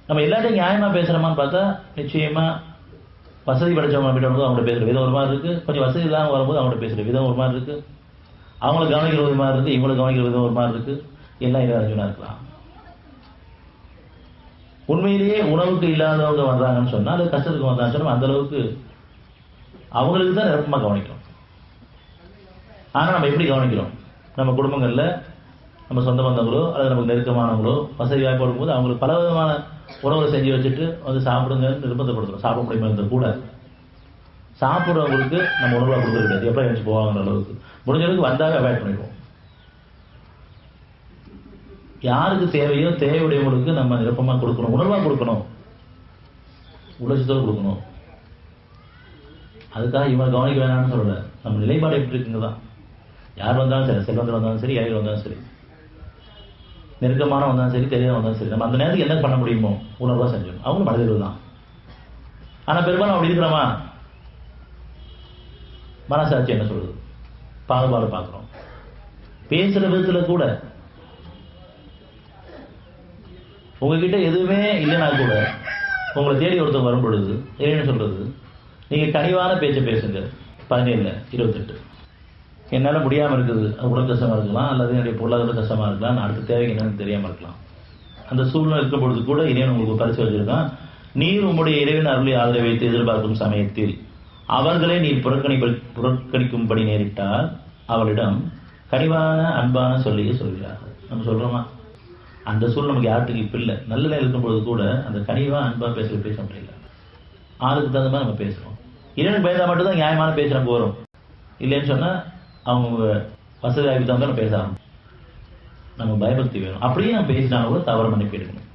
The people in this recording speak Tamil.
நம்ம எல்லாத்தையும் நியாயமா பேசுறோமான்னு பார்த்தா நிச்சயமா வசதி படைச்சவங்க கிட்ட வரும்போது அவங்கள்ட்ட பேசுற விதம் ஒரு மாதிரி இருக்கு, கொஞ்சம் வசதி இல்லாமல் வரும்போது அவங்கள்ட்ட பேசுற விதம் ஒரு மாதிரி இருக்கு, அவங்களை கவனிக்கிற ஒரு மாதிரி இருக்கு, இவங்களை கவனிக்கிற விதம் ஒரு மாதிரி இருக்கு. எல்லாம் இறைவனா இருக்கலாம். உண்மையிலேயே உணவுக்கு இல்லாதவங்க வர்றாங்கன்னு சொன்னா அது கஷ்டத்துக்கு வந்தாங்கன்னு சொன்னா அந்த அளவுக்கு அவங்களுக்கு தான் நிரப்பமா கவனிக்கணும். ஆனா நம்ம எப்படி கவனிக்கிறோம்? நம்ம குடும்பங்கள்ல நம்ம சொந்த பந்தங்களோ அல்லது நமக்கு நெருக்கமானவங்களோ வசதி வாய்ப்பு கொடுக்கும்போது அவங்களுக்கு பல விதமான உணவுகளை செஞ்சு வச்சுட்டு வந்து சாப்பிடுங்கன்னு நிர்பந்தப்படுத்துறோம். சாப்பிட முடியுமா இருந்த கூட சாப்பிட்றவங்களுக்கு நம்ம உணர்வாக கொடுக்குறது எப்போ எழுந்து போவாங்கிற அளவுக்கு முடிஞ்ச அளவுக்கு வந்தாவே அவாய்ட் பண்ணிடுவோம். யாருக்கு தேவையோ தேவையுடையவங்களுக்கு நம்ம நிரப்பமாக கொடுக்கணும், உணர்வாக கொடுக்கணும், உலகத்தோடு கொடுக்கணும். அதுக்காக இவங்க கவனிக்க வேணாம்னு சொல்லலை. நம்ம நிலைப்பாடு எப்படி இருக்குங்க தான். யார் வந்தாலும் சரி, செல்வந்தர் வந்தாலும் சரி, ஏழைகள் வந்தாலும் சரி, நெருக்கமான வந்தாலும் சரி, தெரியாத வந்தாலும் சரி, நம்ம அந்த நேரத்துக்கு என்ன பண்ண முடியுமோ உணர்வாக செஞ்சோம். அவங்களும் மனிதர்கள் தான். ஆனால் பெரும்பாலும் அப்படி இருக்கிறோமா? மனசாட்சி என்ன சொல்றது? பாகுபாடு பார்க்குறோம். பேசுற விதத்தில் கூட உங்ககிட்ட எதுவுமே இல்லைன்னா கூட உங்களை தேடி ஒருத்தவங்க வரும் பொழுது என்ன சொல்றது? நீங்க கனிவான பேச்சை பேசுங்க. 17 28 என்னால் முடியாமல் இருக்குது, உடல் கஷ்டமாக இருக்கலாம், அல்லது என்னுடைய பொருளாதார கஷ்டமாக இருக்கலாம், அடுத்த தேவைக்கு என்னன்னு தெரியாமல் இருக்கலாம். அந்த சூழ்நிலை இருக்கும் பொழுது கூட இறைவன் உங்களுக்கு பரிசு வச்சிருக்கான். நீர் உங்களுடைய இறைவன் அருளை ஆதரவை வைத்து எதிர்பார்க்கும் சமயத்தில் அவர்களை நீர் புறக்கணிக்கும்படி நேரிட்டால் அவளிடம் கனிவான அன்பான சொல்லியே சொல்கிறார்கள். நம்ம சொல்றோமா? அந்த சூழ்நிலை நமக்கு யார்ட்டுக்கு இப்போ இல்லை. நல்ல நிலை இருக்கும் பொழுது கூட அந்த கனிவா அன்பா பேச முடியல. ஆளுக்கு தகுந்த மாதிரி நம்ம பேசுறோம். இறைவனுக்கு பயந்தா மட்டும்தான் நியாயமான பேச்சு நமக்கு வரும். இல்லைன்னு சொன்னா அவங்க வசதி வாய்ப்பு தான் பேச ஆரம்பிக்கும். நம்ம பயபக்தி வேணும். அப்படியே நம்ம பேசினாலும் கூட தவறு மன்னிப்பு எடுக்கணும்.